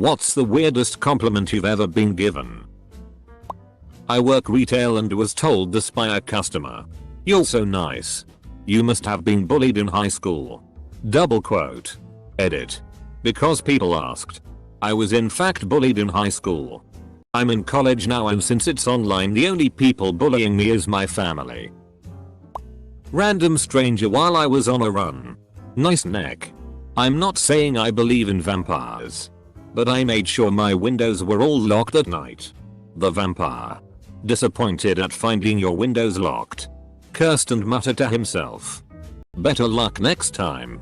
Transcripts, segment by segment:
What's the weirdest compliment you've ever been given? I work retail and was told this by a customer. "You're so nice. You must have been bullied in high school." Double quote. Edit. Because people asked. I was in fact bullied in high school. I'm in college now and since it's online the only people bullying me is my family. Random stranger while I was on a run. Nice neck. I'm not saying I believe in vampires. But I made sure my windows were all locked at night. The vampire. Disappointed at finding your windows locked. Cursed and muttered to himself. Better luck next time.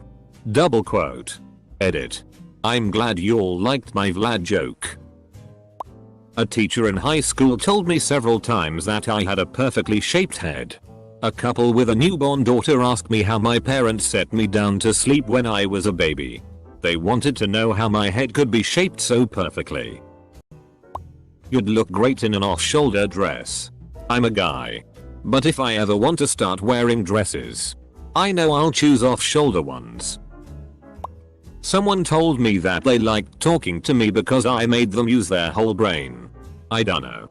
Double quote. Edit. I'm glad you all liked my Vlad joke. A teacher in high school told me several times that I had a perfectly shaped head. A couple with a newborn daughter asked me how my parents set me down to sleep when I was a baby. They wanted to know how my head could be shaped so perfectly. You'd look great in an off-shoulder dress. I'm a guy. But if I ever want to start wearing dresses, I know I'll choose off-shoulder ones. Someone told me that they liked talking to me because I made them use their whole brain. I dunno.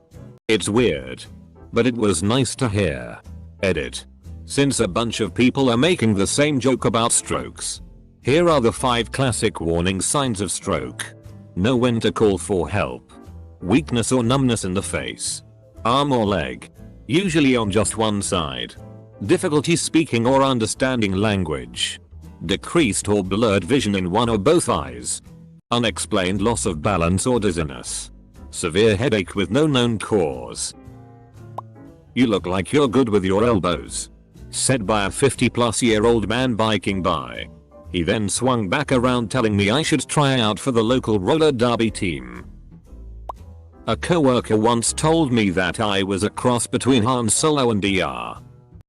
It's weird. But it was nice to hear. Edit. Since a bunch of people are making the same joke about strokes, here are the 5 classic warning signs of stroke. Know when to call for help. Weakness or numbness in the face, arm or leg, usually on just one side. Difficulty speaking or understanding language. Decreased or blurred vision in one or both eyes. Unexplained loss of balance or dizziness. Severe headache with no known cause. You look like you're good with your elbows. Said by a 50-plus-year-old man biking by. He then swung back around telling me I should try out for the local roller derby team. A coworker once told me that I was a cross between Han Solo and Dr.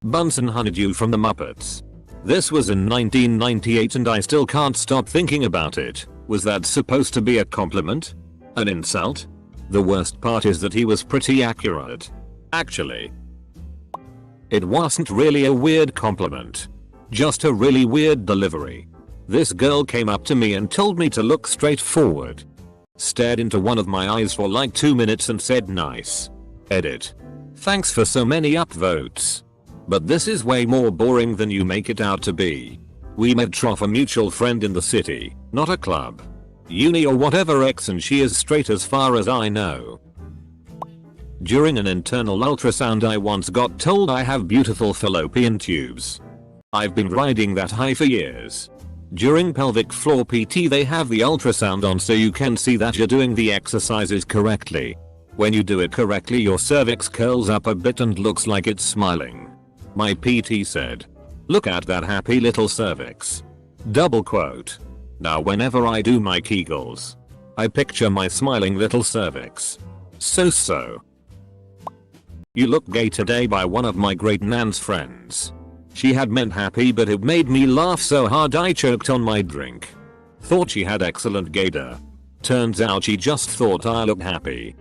Bunsen Honeydew from the Muppets. This was in 1998 and I still can't stop thinking about it. Was that supposed to be a compliment? An insult? The worst part is that he was pretty accurate. Actually. It wasn't really a weird compliment. Just a really weird delivery. This girl came up to me and told me to look straight forward. Stared into one of my eyes for like 2 minutes and said nice. Edit. Thanks for so many upvotes. But this is way more boring than you make it out to be. We met off a mutual friend in the city, not a club, uni or whatever X, and she is straight as far as I know. During an internal ultrasound I once got told I have beautiful fallopian tubes. I've been riding that high for years. During pelvic floor PT they have the ultrasound on so you can see that you're doing the exercises correctly. When you do it correctly your cervix curls up a bit and looks like it's smiling. My PT said, "Look at that happy little cervix." Double quote. Now whenever I do my Kegels, I picture my smiling little cervix. So. You look gay today by one of my great nan's friends. She had meant happy but it made me laugh so hard I choked on my drink. Thought she had excellent gaydar. Turns out she just thought I looked happy.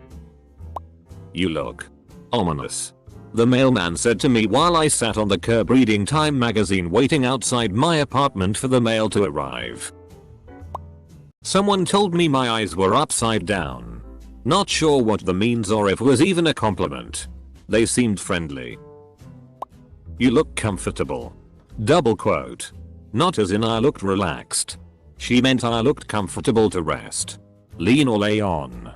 You look ominous. The mailman said to me while I sat on the curb reading Time magazine waiting outside my apartment for the mail to arrive. Someone told me my eyes were upside down. Not sure what that means or if it was even a compliment. They seemed friendly. You look comfortable. Double quote. Not as in I looked relaxed. She meant I looked comfortable to rest. Lean or lay on.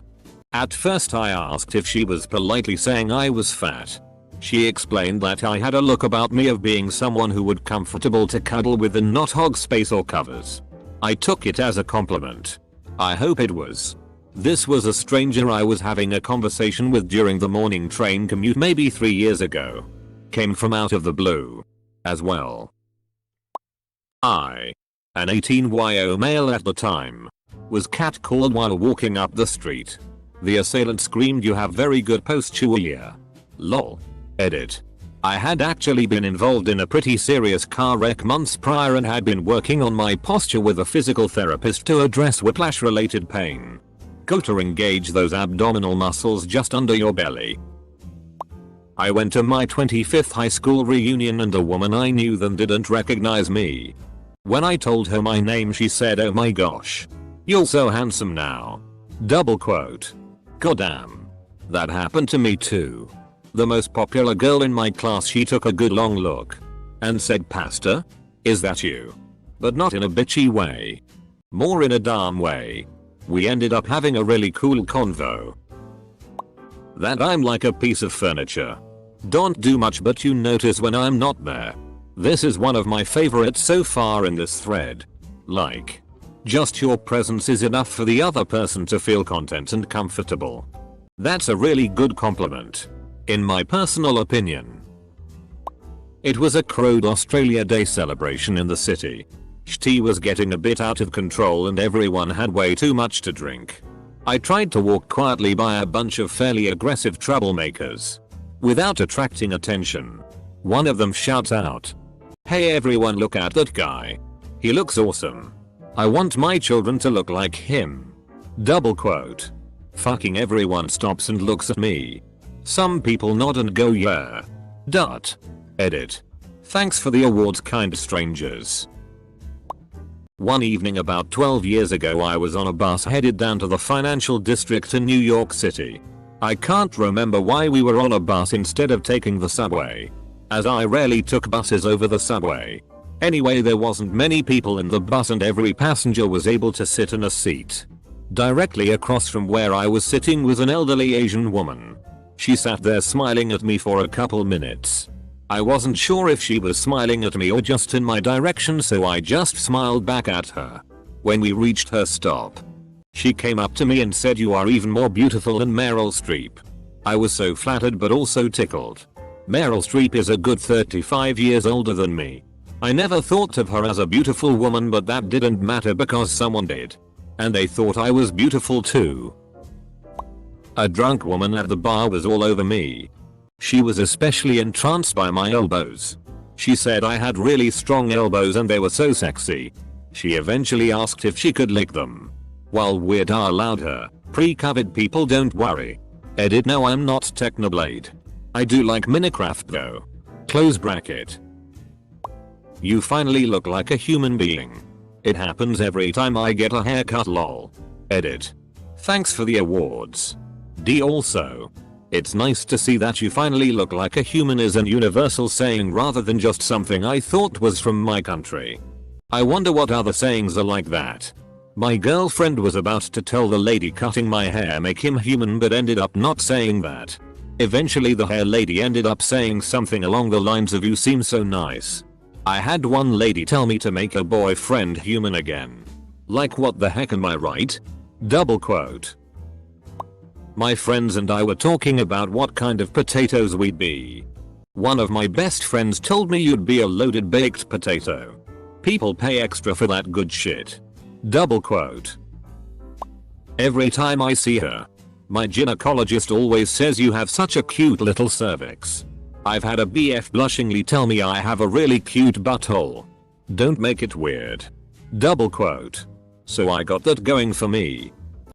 At first I asked if she was politely saying I was fat. She explained that I had a look about me of being someone who would comfortable to cuddle with and not hog space or covers. I took it as a compliment. I hope it was. This was a stranger I was having a conversation with during the morning train commute maybe 3 years ago. Came from out of the blue. As well. I, an 18-year-old male at the time, was catcalled while walking up the street. The assailant screamed, "You have very good posture." Lol. Edit. I had actually been involved in a pretty serious car wreck months prior and had been working on my posture with a physical therapist to address whiplash related pain. Go to engage those abdominal muscles just under your belly. I went to my 25th high school reunion and a woman I knew then didn't recognize me. When I told her my name she said, "Oh my gosh. You're so handsome now." Double quote. Goddamn. That happened to me too. The most popular girl in my class, she took a good long look and said, "Pastor? Is that you?" But not in a bitchy way. More in a dumb way. We ended up having a really cool convo. That I'm like a piece of furniture. Don't do much but you notice when I'm not there. This is one of my favorites so far in this thread. Like, just your presence is enough for the other person to feel content and comfortable. That's a really good compliment, in my personal opinion. It was a crowd Australia Day celebration in the city. Tea was getting a bit out of control and everyone had way too much to drink. I tried to walk quietly by a bunch of fairly aggressive troublemakers. Without attracting attention, one of them shouts out, "Hey everyone, look at that guy. He looks awesome. I want my children to look like him." Double quote. Fucking everyone stops and looks at me. Some people nod and go, "Yeah." Dot. Edit. Thanks for the awards, kind strangers. One evening about 12 years ago, I was on a bus headed down to the financial district in New York City. I can't remember why we were on a bus instead of taking the subway, as I rarely took buses over the subway. Anyway, there wasn't many people in the bus and every passenger was able to sit in a seat. Directly across from where I was sitting was an elderly Asian woman. She sat there smiling at me for a couple minutes. I wasn't sure if she was smiling at me or just in my direction, so I just smiled back at her. When we reached her stop, she came up to me and said, "You are even more beautiful than Meryl Streep." I was so flattered but also tickled. Meryl Streep is a good 35 years older than me. I never thought of her as a beautiful woman, but that didn't matter because someone did. And they thought I was beautiful too. A drunk woman at the bar was all over me. She was especially entranced by my elbows. She said I had really strong elbows and they were so sexy. She eventually asked if she could lick them. While Weird Al allowed her, pre-COVID people don't worry. Edit. No, I'm not Technoblade. I do like Minecraft though. Close bracket. You finally look like a human being. It happens every time I get a haircut, lol. Edit. Thanks for the awards. D. Also, it's nice to see that you finally look like a human is an universal saying rather than just something I thought was from my country. I wonder what other sayings are like that. My girlfriend was about to tell the lady cutting my hair make him human but ended up not saying that. Eventually the hair lady ended up saying something along the lines of "You seem so nice." I had one lady tell me to make a boyfriend human again. Like, what the heck, am I right? Double quote. My friends and I were talking about what kind of potatoes we'd be. One of my best friends told me you'd be a loaded baked potato. People pay extra for that good shit. Double quote. Every time I see her, my gynecologist always says you have such a cute little cervix. I've had a BF blushingly tell me I have a really cute butthole. Don't make it weird. Double quote. So I got that going for me.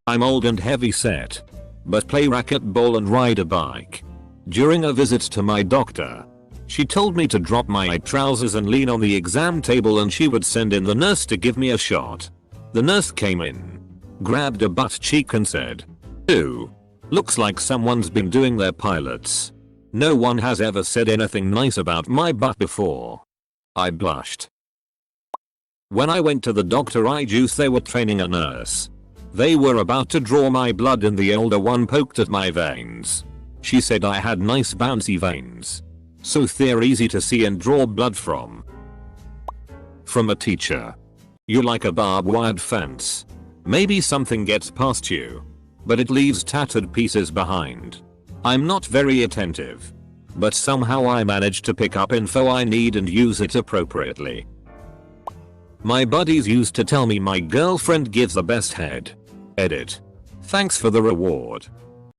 I'm old and heavy set, but play racquetball and ride a bike. During a visit to my doctor, she told me to drop my trousers and lean on the exam table and she would send in the nurse to give me a shot. The nurse came in, grabbed a butt cheek and said, "Ew. Looks like someone's been doing their pilots." No one has ever said anything nice about my butt before. I blushed. When I went to the doctor they were training a nurse. They were about to draw my blood and the older one poked at my veins. She said I had nice bouncy veins, so they're easy to see and draw blood from. From a teacher. You like a barbed wire fence. Maybe something gets past you, but it leaves tattered pieces behind. I'm not very attentive, but somehow I manage to pick up info I need and use it appropriately. My buddies used to tell me my girlfriend gives the best head. Edit. Thanks for the reward.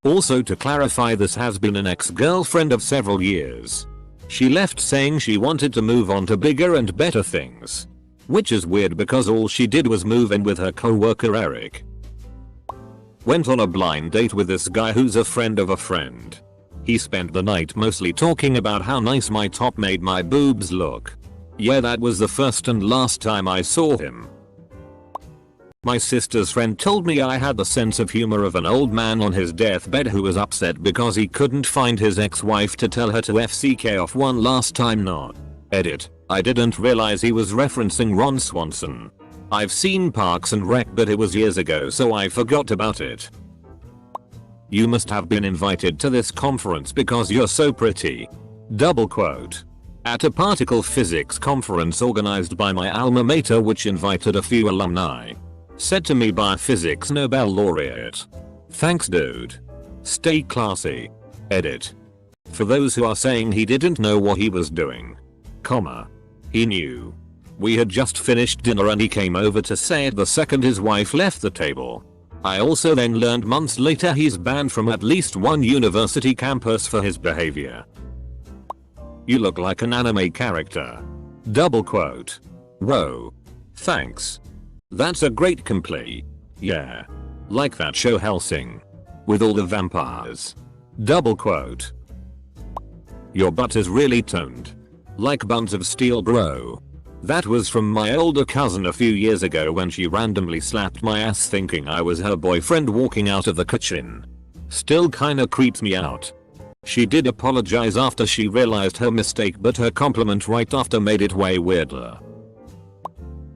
Also, to clarify, this has been an ex-girlfriend of several years. She left saying she wanted to move on to bigger and better things. Which is weird because all she did was move in with her co-worker Eric. Went on a blind date with this guy who's a friend of a friend. He spent the night mostly talking about how nice my top made my boobs look. Yeah, that was the first and last time I saw him. My sister's friend told me I had the sense of humor of an old man on his deathbed who was upset because he couldn't find his ex-wife to tell her to FCK off one last time. Not. Edit. I didn't realize he was referencing Ron Swanson. I've seen Parks and Rec, but it was years ago, so I forgot about it. You must have been invited to this conference because you're so pretty. Double quote. At a particle physics conference organized by my alma mater which invited a few alumni. Said to me by a physics Nobel laureate. Thanks dude. Stay classy. Edit. For those who are saying he didn't know what he was doing. Comma. He knew. We had just finished dinner and he came over to say it the second his wife left the table. I also then learned months later he's banned from at least one university campus for his behavior. You look like an anime character. Double quote. Whoa. Thanks. That's a great complete. Yeah. Like that show Hellsing. With all the vampires. Double quote. Your butt is really toned. Like buns of steel bro. That was from my older cousin a few years ago when she randomly slapped my ass thinking I was her boyfriend walking out of the kitchen. Still kinda creeps me out. She did apologize after she realized her mistake, but her compliment right after made it way weirder.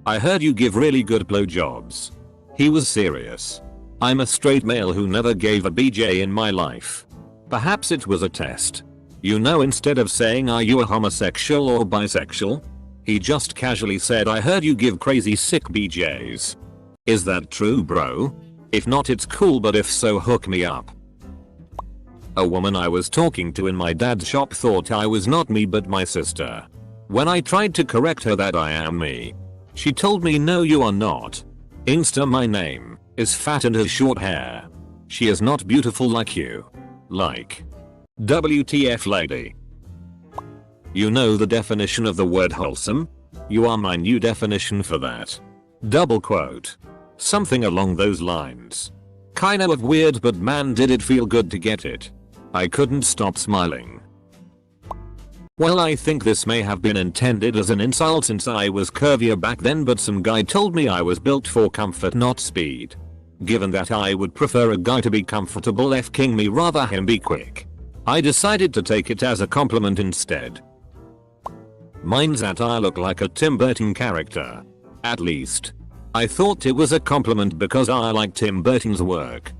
I heard you give really good blowjobs. He was serious. I'm a straight male who never gave a BJ in my life. Perhaps it was a test. You know, instead of saying are you a homosexual or bisexual? He just casually said I heard you give crazy sick BJs. Is that true bro? If not it's cool, but if so hook me up. A woman I was talking to in my dad's shop thought I was not me but my sister. When I tried to correct her that I am me, she told me no you are not. Insta my name is fat and has short hair. She is not beautiful like you. Like. WTF lady. You know the definition of the word wholesome? You are my new definition for that. Double quote. Something along those lines. Kinda of weird, but man did it feel good to get it. I couldn't stop smiling. Well, I think this may have been intended as an insult since I was curvier back then, but some guy told me I was built for comfort not speed. Given that I would prefer a guy to be comfortable f-king me rather him be quick, I decided to take it as a compliment instead. Mine's that I look like a Tim Burton character. At least. I thought it was a compliment because I like Tim Burton's work.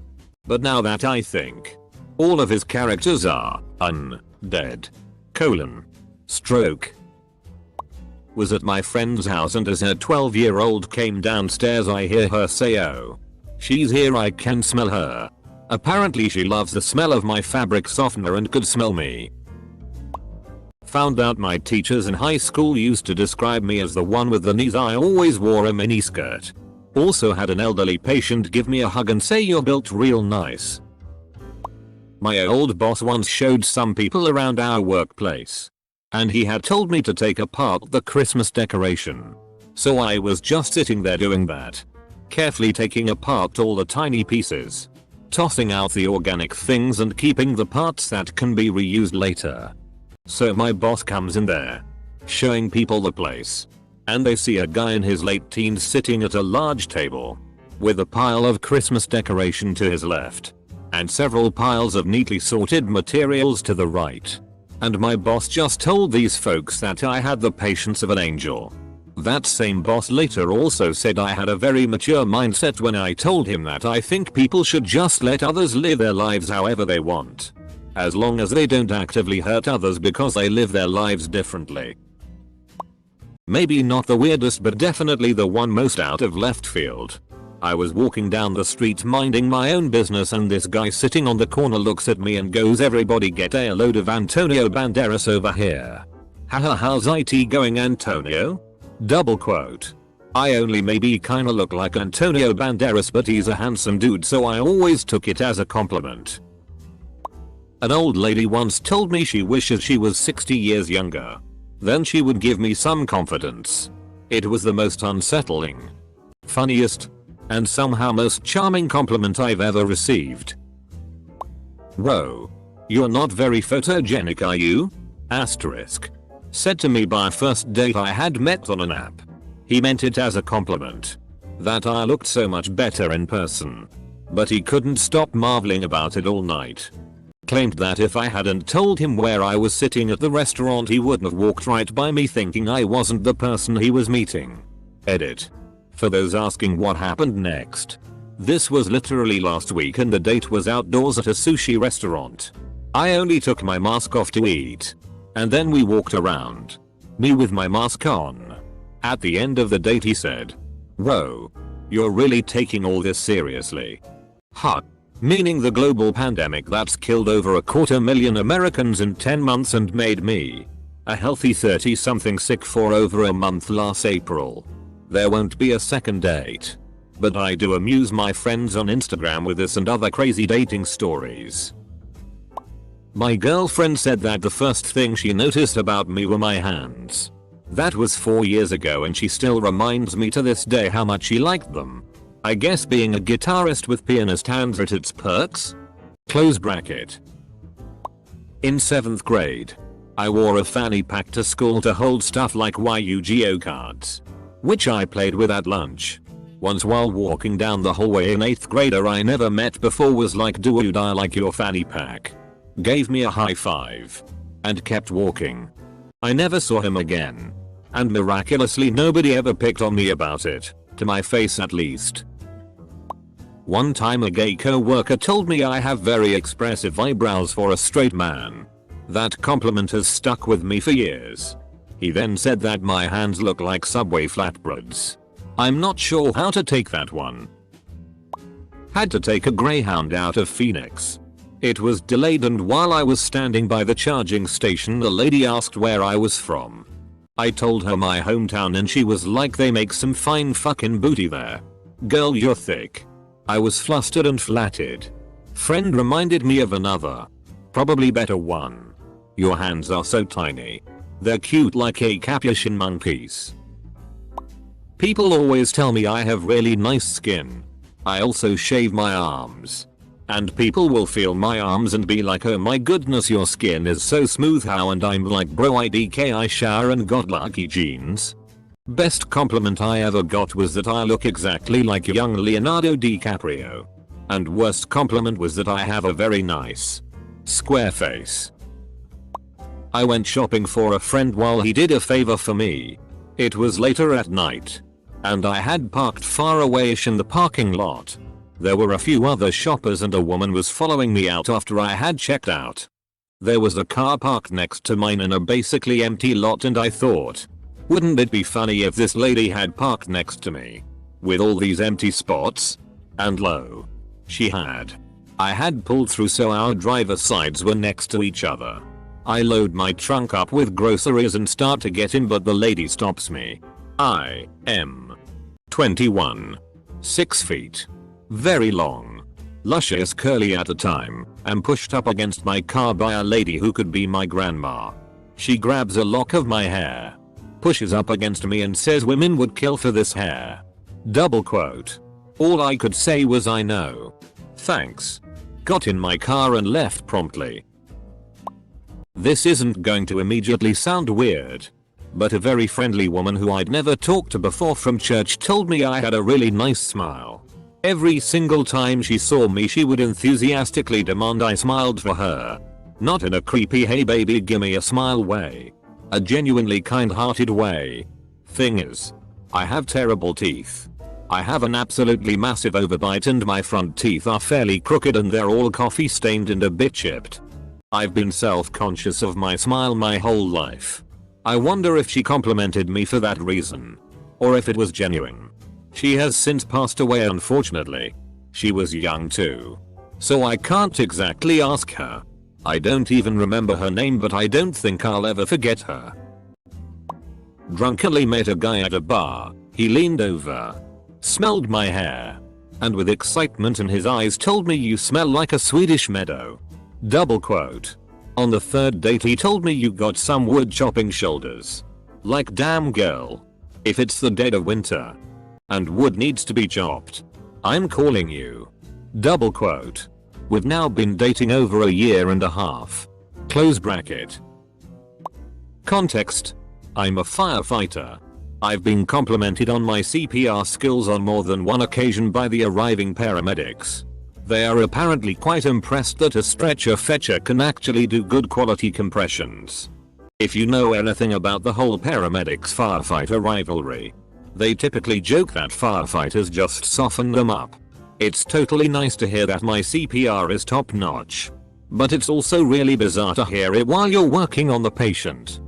But now that I think, all of his characters are undead. Stroke. Was at my friend's house and as her 12-year-old came downstairs I hear her say oh. She's here, I can smell her. Apparently she loves the smell of my fabric softener and could smell me. Found out my teachers in high school used to describe me as the one with the knees. I always wore a miniskirt. Also had an elderly patient give me a hug and say you're built real nice. My old boss once showed some people around our workplace. And he had told me to take apart the Christmas decoration. So I was just sitting there doing that. Carefully taking apart all the tiny pieces. Tossing out the organic things and keeping the parts that can be reused later. So my boss comes in there. Showing people the place. And they see a guy in his late teens sitting at a large table. With a pile of Christmas decoration to his left. And several piles of neatly sorted materials to the right. And my boss just told these folks that I had the patience of an angel. That same boss later also said I had a very mature mindset when I told him that I think people should just let others live their lives however they want. As long as they don't actively hurt others because they live their lives differently. Maybe not the weirdest, but definitely the one most out of left field. I was walking down the street minding my own business and this guy sitting on the corner looks at me and goes, everybody get a load of Antonio Banderas over here. Haha, how's IT going Antonio? Double quote. I only maybe kinda look like Antonio Banderas, but he's a handsome dude, so I always took it as a compliment. An old lady once told me she wishes she was 60 years younger. Then she would give me some confidence. It was the most unsettling, funniest, and somehow most charming compliment I've ever received. Whoa. You're not very photogenic, are you? Asterisk. Said to me by a first date I had met on an app. He meant it as a compliment. that I looked so much better in person. But he couldn't stop marveling about it all night. Claimed that if I hadn't told him where I was sitting at the restaurant he wouldn't have walked right by me thinking I wasn't the person he was meeting. Edit. For those asking what happened next. This was literally last week and the date was outdoors at a sushi restaurant. I only took my mask off to eat. And then we walked around. Me with my mask on. At the end of the date he said, "Whoa. You're really taking all this seriously." Huh. Meaning the global pandemic that's killed over 250,000 Americans in 10 months and made me a healthy 30-something sick for over a month last April. There won't be a second date. But I do amuse my friends on Instagram with this and other crazy dating stories. My girlfriend said that the first thing she noticed about me were my hands. That was 4 years ago and she still reminds me to this day how much she liked them. I guess being a guitarist with pianist hands at its perks? Close bracket. In 7th grade, I wore a fanny pack to school to hold stuff like Yu-Gi-Oh cards, which I played with at lunch. Once while walking down the hallway, an 8th grader I never met before was like, "Dude, I like your fanny pack." Gave me a high five. And kept walking. I never saw him again. And miraculously nobody ever picked on me about it, to my face at least. One time a gay co-worker told me I have very expressive eyebrows for a straight man. That compliment has stuck with me for years. He then said that my hands look like Subway flatbreads. I'm not sure how to take that one. Had to take a Greyhound out of Phoenix. It was delayed and while I was standing by the charging station the lady asked where I was from. I told her my hometown and she was like, "They make some fine fucking booty there. Girl, you're thick." I was flustered and flattered. Friend reminded me of another, probably better one. "Your hands are so tiny. They're cute like a capuchin monkeys." People always tell me I have really nice skin. I also shave my arms. And people will feel my arms and be like, "Oh my goodness, your skin is so smooth how," and I'm like, "Bro, I shower and got lucky genes." Best compliment I ever got was that I look exactly like young Leonardo DiCaprio. And worst compliment was that I have a very nice square face. I went shopping for a friend while he did a favor for me. It was later at night. And I had parked far away-ish in the parking lot. There were a few other shoppers and a woman was following me out after I had checked out. There was a car parked next to mine in a basically empty lot and I thought, wouldn't it be funny if this lady had parked next to me? With all these empty spots? And lo, she had. I had pulled through so our driver's sides were next to each other. I load my trunk up with groceries and start to get in but the lady stops me. I am 21. 6 feet. Very long. Luscious curly at the time, and pushed up against my car by a lady who could be my grandma. She grabs a lock of my hair, pushes up against me and says women would kill for this hair. Double quote. All I could say was I know. Thanks. Got in my car and left promptly. This isn't going to immediately sound weird, but a very friendly woman who I'd never talked to before from church told me I had a really nice smile. Every single time she saw me she would enthusiastically demand I smiled for her. Not in a creepy "hey baby gimme a smile" way. A genuinely kind-hearted way. Thing is, I have terrible teeth. I have an absolutely massive overbite and my front teeth are fairly crooked and they're all coffee stained and a bit chipped. I've been self-conscious of my smile my whole life. I wonder if she complimented me for that reason. Or if it was genuine. She has since passed away unfortunately. She was young too. So I can't exactly ask her. I don't even remember her name but I don't think I'll ever forget her. Drunkenly met a guy at a bar. He leaned over, smelled my hair, and with excitement in his eyes told me "You smell like a Swedish meadow." Double quote. On the third date he told me "You got some wood chopping shoulders." Like damn girl. If it's the dead of winter and wood needs to be chopped, I'm calling you. Double quote. We've now been dating over a year and a half. Close bracket. Context. I'm a firefighter. I've been complimented on my CPR skills on more than one occasion by the arriving paramedics. They are apparently quite impressed that a stretcher fetcher can actually do good quality compressions. If you know anything about the whole paramedics firefighter rivalry, they typically joke that firefighters just soften them up. It's totally nice to hear that my CPR is top notch. But it's also really bizarre to hear it while you're working on the patient.